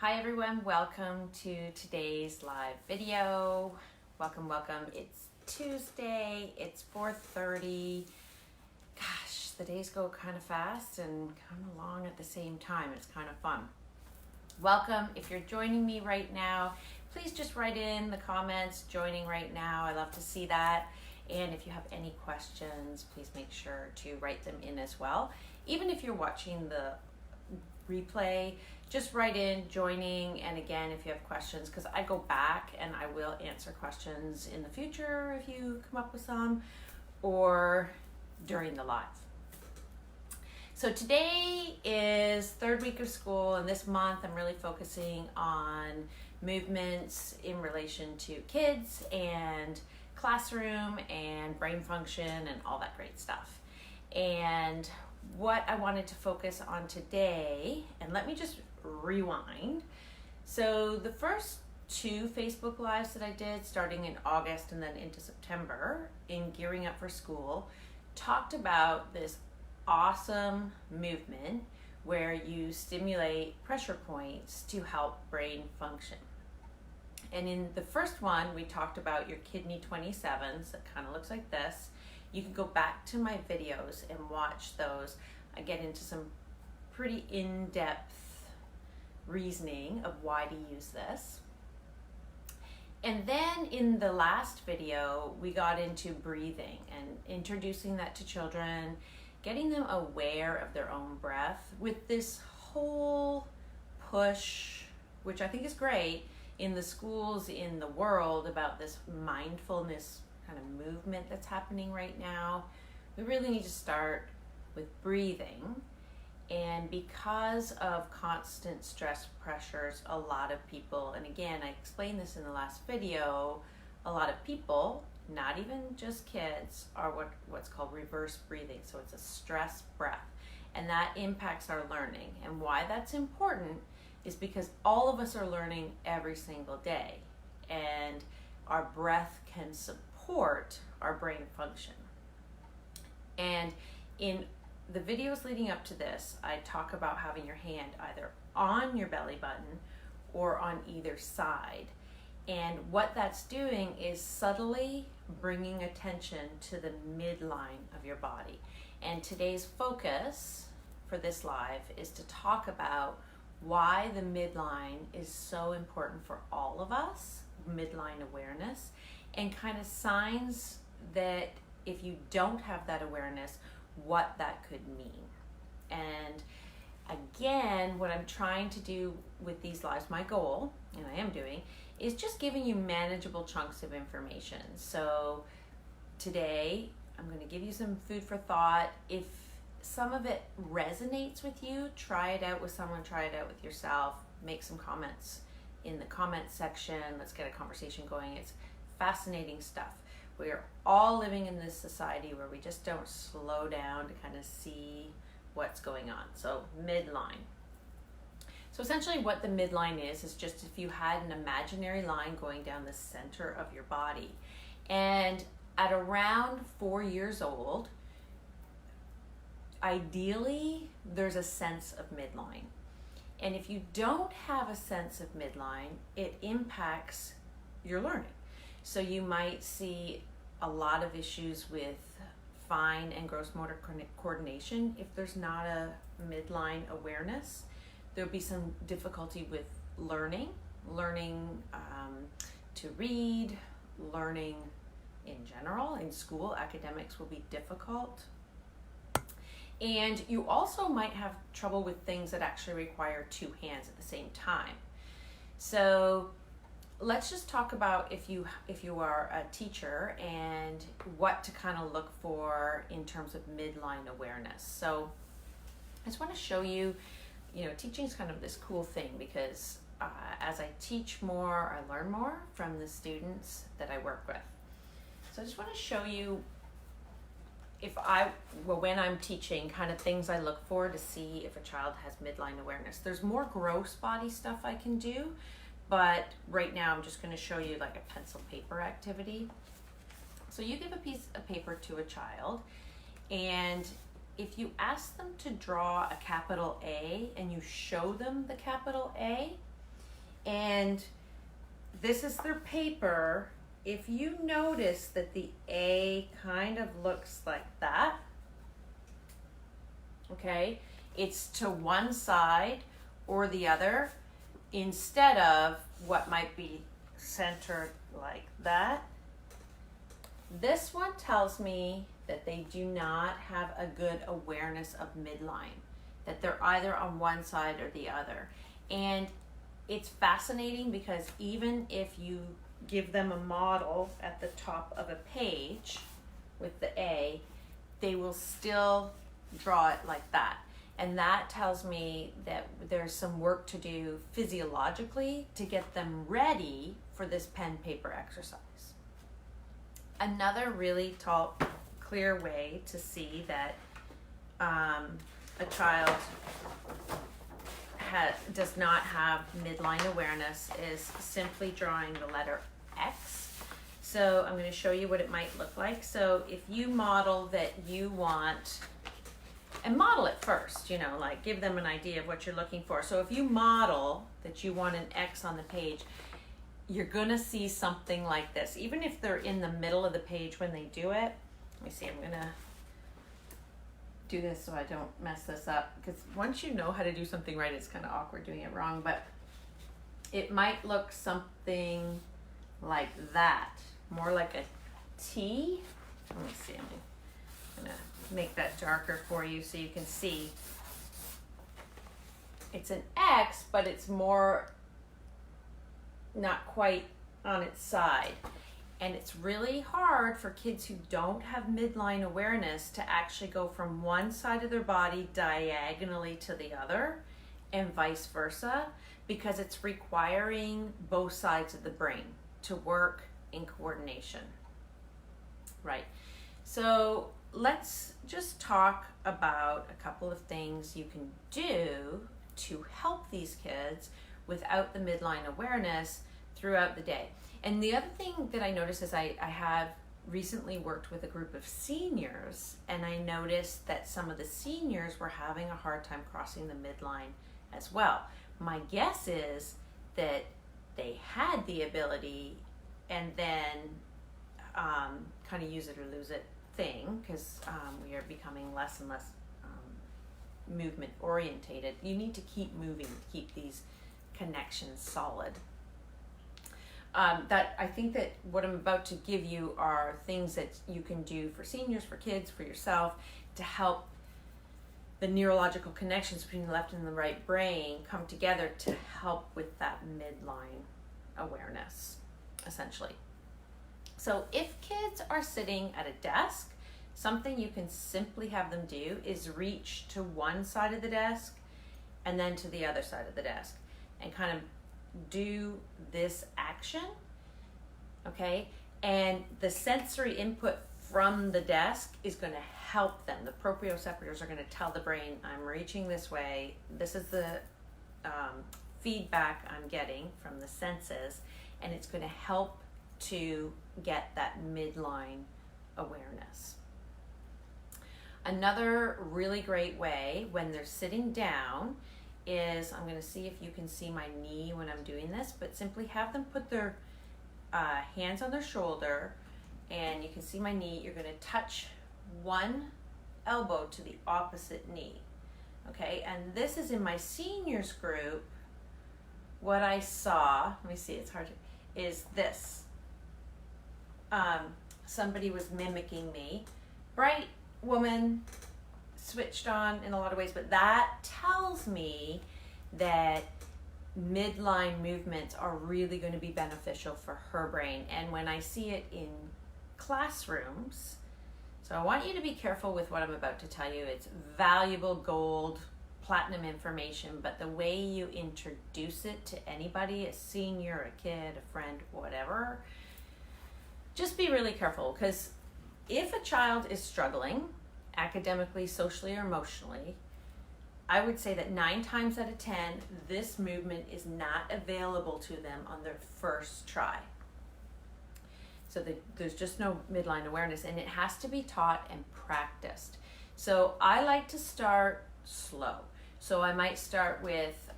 Hi everyone, welcome to today's live video. Welcome. It's Tuesday, it's 4:30. Gosh, the days go kind of fast and kind of long at the same time. It's kind of fun. Welcome. If you're joining me right now, please just write in the comments, joining right now. I love to see that. And if you have any questions, please make sure to write them in as well. Even if you're watching the replay, just write in joining, and again if you have questions, because I go back and I will answer questions in the future if you come up with some, or during the live. So today is third week of school, and this month I'm really focusing on movements in relation to kids and classroom and brain function and all that great stuff. And what I wanted to focus on today, and let me just rewind. So the first two Facebook Lives that I did starting in August and then into September in Gearing Up for School talked about this awesome movement where you stimulate pressure points to help brain function. And in the first one, we talked about your kidney 27s that kind of looks like this. You can go back to my videos and watch those. I get into some pretty in-depth reasoning of why to use this. And then in the last video, we got into breathing and introducing that to children, getting them aware of their own breath with this whole push, which I think is great, in the schools, in the world, about this mindfulness kind of movement that's happening right now. We really need to start with breathing. And because of constant stress pressures, a lot of people, and again, I explained this in the last video, a lot of people, not even just kids, are what's called reverse breathing. So it's a stress breath, and that impacts our learning. And why that's important is because all of us are learning every single day, and our breath can support our brain function. And in the videos leading up to this, I talk about having your hand either on your belly button or on either side. And what that's doing is subtly bringing attention to the midline of your body. And today's focus for this live is to talk about why the midline is so important for all of us, midline awareness, and kind of signs that if you don't have that awareness, what that could mean. And again, what I'm trying to do with these lives, my goal, and I am doing, is just giving you manageable chunks of information. So today, I'm going to give you some food for thought. If some of it resonates with you, try it out with someone, try it out with yourself, make some comments in the comment section. Let's get a conversation going. It's fascinating stuff. We're all living in this society where we just don't slow down to kind of see what's going on. So midline. So essentially what the midline is just if you had an imaginary line going down the center of your body. And at around 4 years old, ideally, there's a sense of midline. And if you don't have a sense of midline, it impacts your learning. So you might see a lot of issues with fine and gross motor coordination if there's not a midline awareness. There'll be some difficulty with learning to read, learning in general. In school, academics will be difficult. And you also might have trouble with things that actually require two hands at the same time. So let's just talk about if you are a teacher and what to kind of look for in terms of midline awareness. So I just want to show you, teaching is kind of this cool thing because as I teach more, I learn more from the students that I work with. So I just want to show you when I'm teaching, kind of things I look for to see if a child has midline awareness. There's more gross body stuff I can do, but right now I'm just going to show you like a pencil paper activity. So you give a piece of paper to a child, and if you ask them to draw a capital A and you show them the capital A, And this is their paper. If you notice that the A kind of looks like that, okay, it's to one side or the other instead of what might be centered like that. This one tells me that they do not have a good awareness of midline, that they're either on one side or the other. And it's fascinating because even if you give them a model at the top of a page with the A, they will still draw it like that. And that tells me that there's some work to do physiologically to get them ready for this pen paper exercise. Another really clear way to see that a child does not have midline awareness is simply drawing the letter X. So I'm going to show you what it might look like. So if you model that you want, and model it first, you know, like give them an idea of what you're looking for. So if you model that you want an X on the page, you're going to see something like this. Even if they're in the middle of the page when they do it. Let me see, I'm going to do this so I don't mess this up, because once you know how to do something right, it's kind of awkward doing it wrong. But it might look something like that, more like a T. Let me see, I'm going to make that darker for you so you can see. It's an X, but it's more not quite on its side. And it's really hard for kids who don't have midline awareness to actually go from one side of their body diagonally to the other and vice versa, because it's requiring both sides of the brain to work in coordination. Right. So let's just talk about a couple of things you can do to help these kids without the midline awareness throughout the day. And the other thing that I noticed is I have recently worked with a group of seniors, and I noticed that some of the seniors were having a hard time crossing the midline as well. My guess is that they had the ability and then kind of use it or lose it thing, because we are becoming less and less movement orientated. You need to keep moving to keep these connections solid. That I think that what I'm about to give you are things that you can do for seniors, for kids, for yourself, to help the neurological connections between the left and the right brain come together to help with that midline awareness, essentially. So if kids are sitting at a desk, something you can simply have them do is reach to one side of the desk and then to the other side of the desk and kind of do this action, okay? And the sensory input from the desk is going to help them. The proprioceptors are going to tell the brain, I'm reaching this way. This is the feedback I'm getting from the senses, and it's going to help to get that midline awareness. Another really great way when they're sitting down is, I'm going to see if you can see my knee when I'm doing this, but simply have them put their hands on their shoulder, and you can see my knee. You're going to touch one elbow to the opposite knee, okay? And this is in my seniors group. What I saw, let me see, it's hard to, is this. Somebody was mimicking me. Bright woman, switched on in a lot of ways, but that tells me that midline movements are really going to be beneficial for her brain. And when I see it in classrooms, so I want you to be careful with what I'm about to tell you. It's valuable gold, platinum information, but the way you introduce it to anybody, a senior, a kid, a friend, whatever, just be really careful, because if a child is struggling academically, socially, or emotionally, I would say that 9 times out of 10, this movement is not available to them on their first try. So there's just no midline awareness, and it has to be taught and practiced. So I like to start slow. So I might start with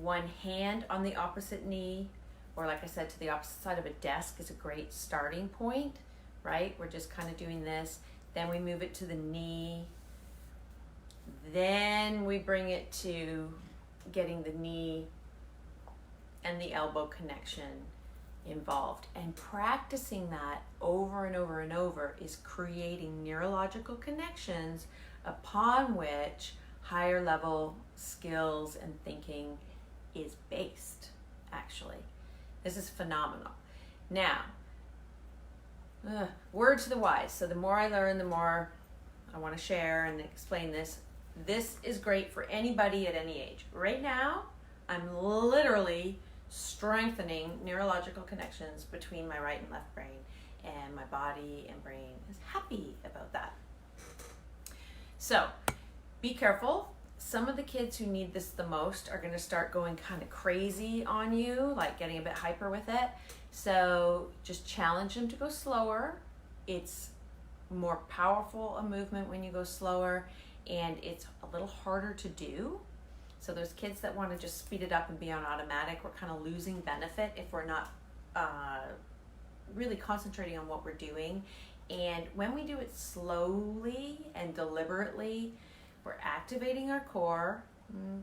one hand on the opposite knee, or like I said, to the opposite side of a desk is a great starting point, right? We're just kind of doing this. Then we move it to the knee. Then we bring it to getting the knee and the elbow connection involved. And practicing that over and over and over is creating neurological connections upon which higher level skills and thinking is based, actually. This is phenomenal. Now, word to the wise. So the more I learn, the more I want to share and explain this. This is great for anybody at any age. Right now, I'm literally strengthening neurological connections between my right and left brain, and my body and brain is happy about that. So be careful. Some of the kids who need this the most are going to start going kind of crazy on you, like getting a bit hyper with it. So just challenge them to go slower. It's more powerful a movement when you go slower, and it's a little harder to do. So those kids that want to just speed it up and be on automatic, we're kind of losing benefit if we're not really concentrating on what we're doing. And when we do it slowly and deliberately, we're activating our core,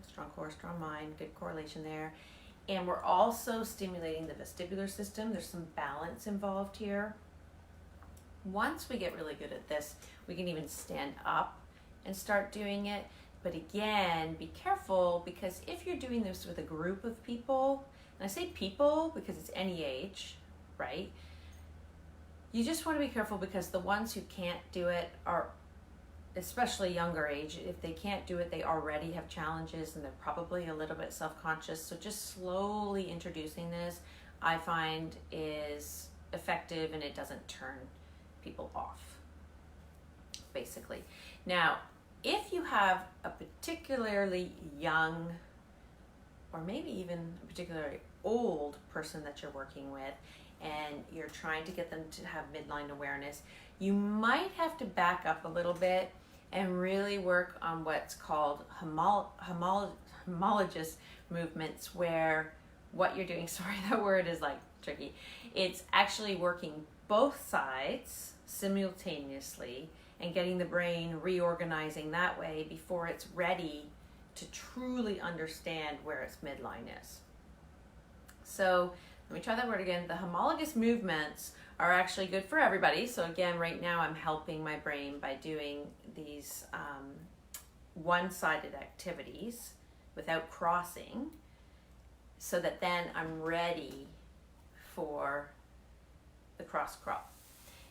strong mind, good correlation there. And we're also stimulating the vestibular system. There's some balance involved here. Once we get really good at this, we can even stand up and start doing it. But again, be careful, because if you're doing this with a group of people, and I say people because it's any age, right? You just want to be careful, because the ones who can't do it are, especially younger age, if they can't do it, they already have challenges and they're probably a little bit self-conscious. So just slowly introducing this, I find, is effective, and it doesn't turn people off, basically. Now, if you have a particularly young, or maybe even a particularly old person that you're working with, and you're trying to get them to have midline awareness, you might have to back up a little bit and really work on what's called homologous movements, where what you're doing, sorry, that word is like tricky. It's actually working both sides simultaneously and getting the brain reorganizing that way before it's ready to truly understand where its midline is. So let me try that word again. The homologous movements are actually good for everybody. So again, right now I'm helping my brain by doing these one-sided activities without crossing, so that then I'm ready for the cross crop.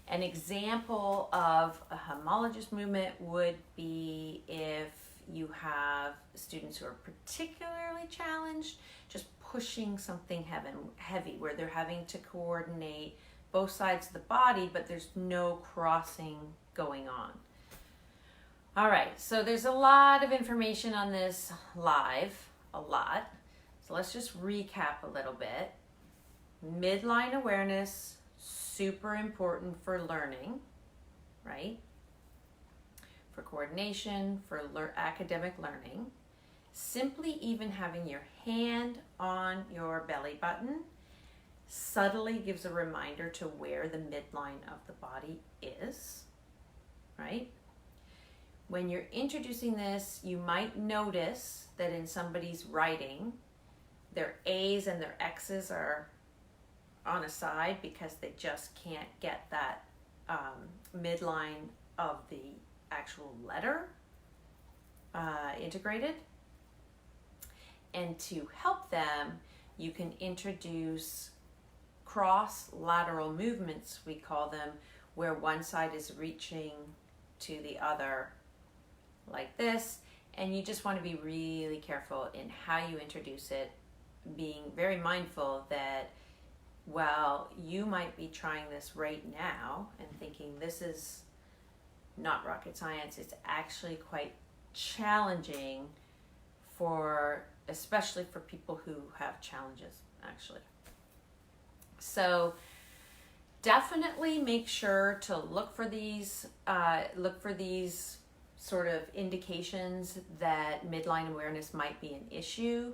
An example of a homologous movement would be if you have students who are particularly challenged, just pushing something heavy, where they're having to coordinate both sides of the body, but there's no crossing going on. All right, so there's a lot of information on this live, a lot. So let's just recap a little bit. Midline awareness, super important for learning, right? For coordination, for academic learning. Simply even having your hand on your belly button subtly gives a reminder to where the midline of the body is, right? When you're introducing this, you might notice that in somebody's writing, their A's and their X's are on a side because they just can't get that midline of the actual letter integrated. And to help them, you can introduce cross-lateral movements, we call them, where one side is reaching to the other like this, and you just want to be really careful in how you introduce it, being very mindful that while you might be trying this right now and thinking this is not rocket science, it's actually quite challenging especially for people who have challenges, actually. So definitely make sure to look for these sort of indications that midline awareness might be an issue.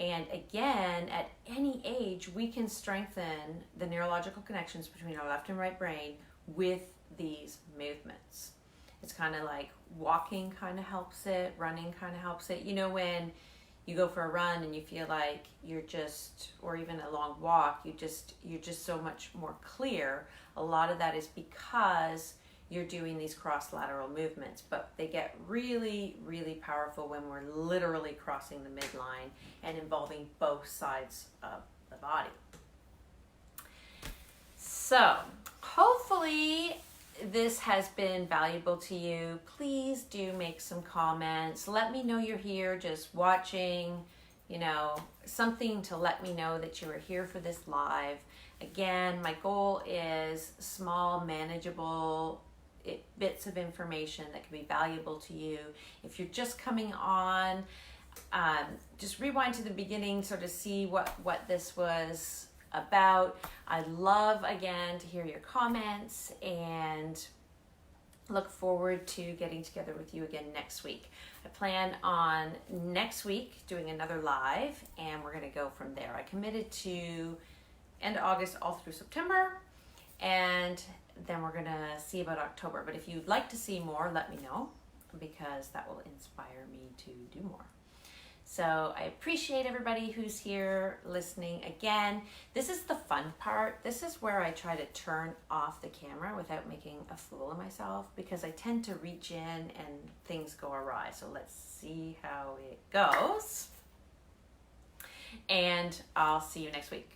And again, at any age, we can strengthen the neurological connections between our left and right brain with these movements. It's kind of like walking kind of helps it, running kind of helps it. You know, when you go for a run and you feel like you're just, or even a long walk, you're just so much more clear. A lot of that is because you're doing these cross-lateral movements, but they get really, really powerful when we're literally crossing the midline and involving both sides of the body. So hopefully this has been valuable to you. Please do make some comments. Let me know you're here just watching, you know, something to let me know that you are here for this live. Again, my goal is small, manageable bits of information that can be valuable to you. If you're just coming on, just rewind to the beginning, sort of see what this was about. I'd love, again, to hear your comments and look forward to getting together with you again next week. I plan on next week doing another live, and we're going to go from there. I committed to end of August all through September, and then we're going to see about October. But if you'd like to see more, let me know, because that will inspire me to do more. So I appreciate everybody who's here listening. Again, this is the fun part. This is where I try to turn off the camera without making a fool of myself, because I tend to reach in and things go awry. So let's see how it goes. And I'll see you next week.